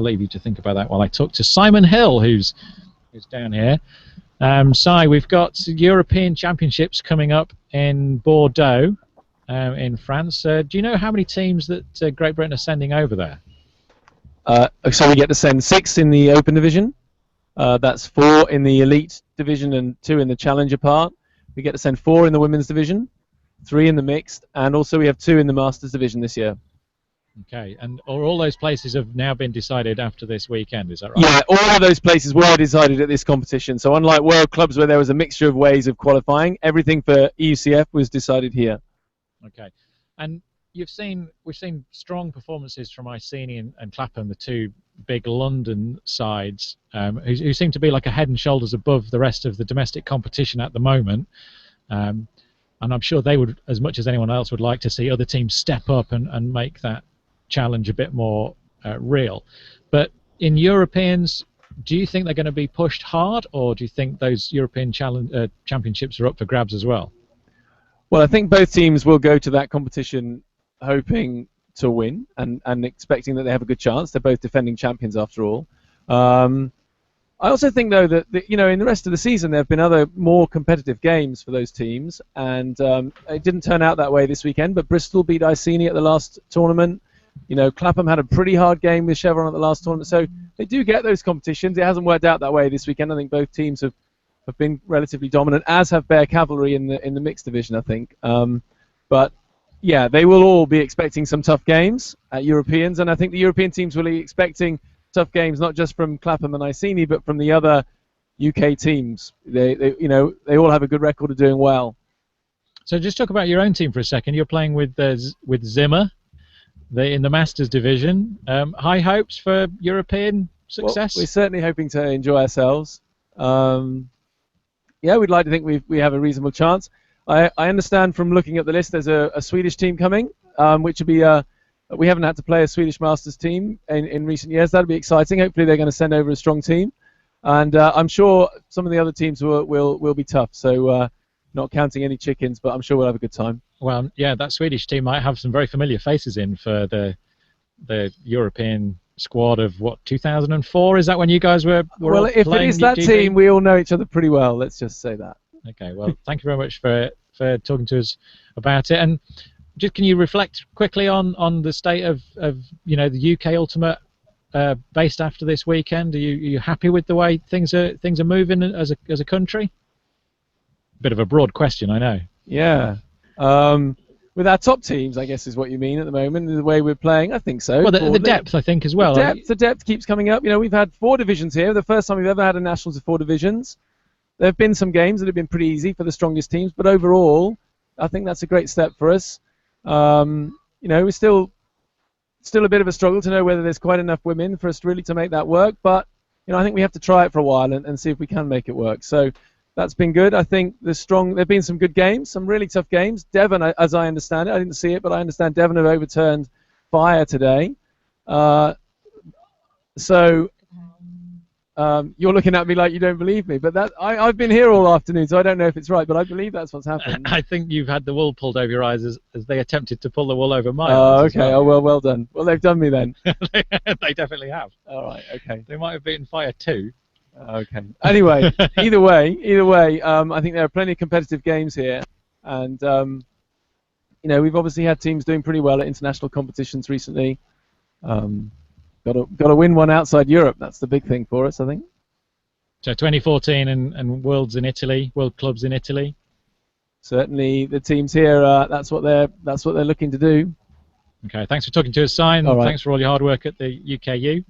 leave you to think about that while I talk to Simon Hill, who's down here. Si, we've got European Championships coming up in Bordeaux, in France. Do you know how many teams that Great Britain are sending over there? So we get to send 6 in the Open Division. That's 4 in the Elite Division and 2 in the Challenger part. We get to send 4 in the Women's Division, 3 in the Mixed, and also we have 2 in the Masters Division this year. Okay, and all those places have now been decided after this weekend, is that right? Yeah, all of those places were decided at this competition. So unlike World Clubs where there was a mixture of ways of qualifying, everything for xEUCF was decided here. Okay, and we've seen strong performances from Iceni and Clapham, the 2 big London sides, who seem to be like a head and shoulders above the rest of the domestic competition at the moment. And I'm sure they would, as much as anyone else, would like to see other teams step up and make that challenge a bit more real. But in Europeans, do you think they're going to be pushed hard, or do you think those European championships are up for grabs as well? Well, I think both teams will go to that competition hoping to win and expecting that they have a good chance. They're both defending champions after all. I also think, though, that in the rest of the season there have been other more competitive games for those teams, and it didn't turn out that way this weekend. But Bristol beat Iceni at the last tournament. Clapham had a pretty hard game with Chevron at the last tournament, so they do get those competitions. It hasn't worked out that way this weekend. I think both teams have been relatively dominant, as have Bear Cavalry in the mixed division, I think. But yeah, they will all be expecting some tough games at Europeans, and I think the European teams will be expecting tough games not just from Clapham and Iceni, but from the other UK teams. They all have a good record of doing well. So just talk about your own team for a second. You're playing with Zimmer. In the Masters division. High hopes for European success? Well, we're certainly hoping to enjoy ourselves. Yeah, we'd like to think we have a reasonable chance. I understand from looking at the list there's a Swedish team coming, which would be we haven't had to play a Swedish Masters team in recent years. That'll be exciting. Hopefully they're going to send over a strong team, and I'm sure some of the other teams will be tough. So not counting any chickens, but I'm sure we'll have a good time. Well, yeah, that Swedish team might have some very familiar faces in for the European squad of 2004? Is that when you guys were well, if it is that team, we all know each other pretty well. Let's just say that. Okay. Well, thank you very much for talking to us about it. And just can you reflect quickly on the state of the UK Ultimate based after this weekend? Are you happy with the way things are moving as a country? Bit of a broad question, I know. Yeah. With our top teams, I guess is what you mean at the moment, the way we're playing, I think so. Well, the depth, I think, as well. The depth keeps coming up. We've had 4 divisions here. The first time we've ever had a Nationals of 4 divisions. There have been some games that have been pretty easy for the strongest teams, but overall, I think that's a great step for us. We're still a bit of a struggle to know whether there's quite enough women for us really to make that work, but I think we have to try it for a while and see if we can make it work. So that's been good. I think there have been some good games, some really tough games. Devon, as I understand it, I didn't see it, but I understand Devon have overturned Fire today. So you're looking at me like you don't believe me, but I've been here all afternoon, so I don't know if it's right, but I believe that's what's happened. I think you've had the wool pulled over your eyes as they attempted to pull the wool over my eyes. Oh, okay. Well done. Well, they've done me then. They definitely have. All right. Okay. They might have beaten Fire too. Okay. Anyway, either way, I think there are plenty of competitive games here, and we've obviously had teams doing pretty well at international competitions recently. Got to win one outside Europe. That's the big thing for us, I think. So 2014 and Worlds in Italy, World Clubs in Italy. Certainly, the teams here. That's what they're looking to do. Okay. Thanks for talking to us, Simon. All right. Thanks for all your hard work at the UKU.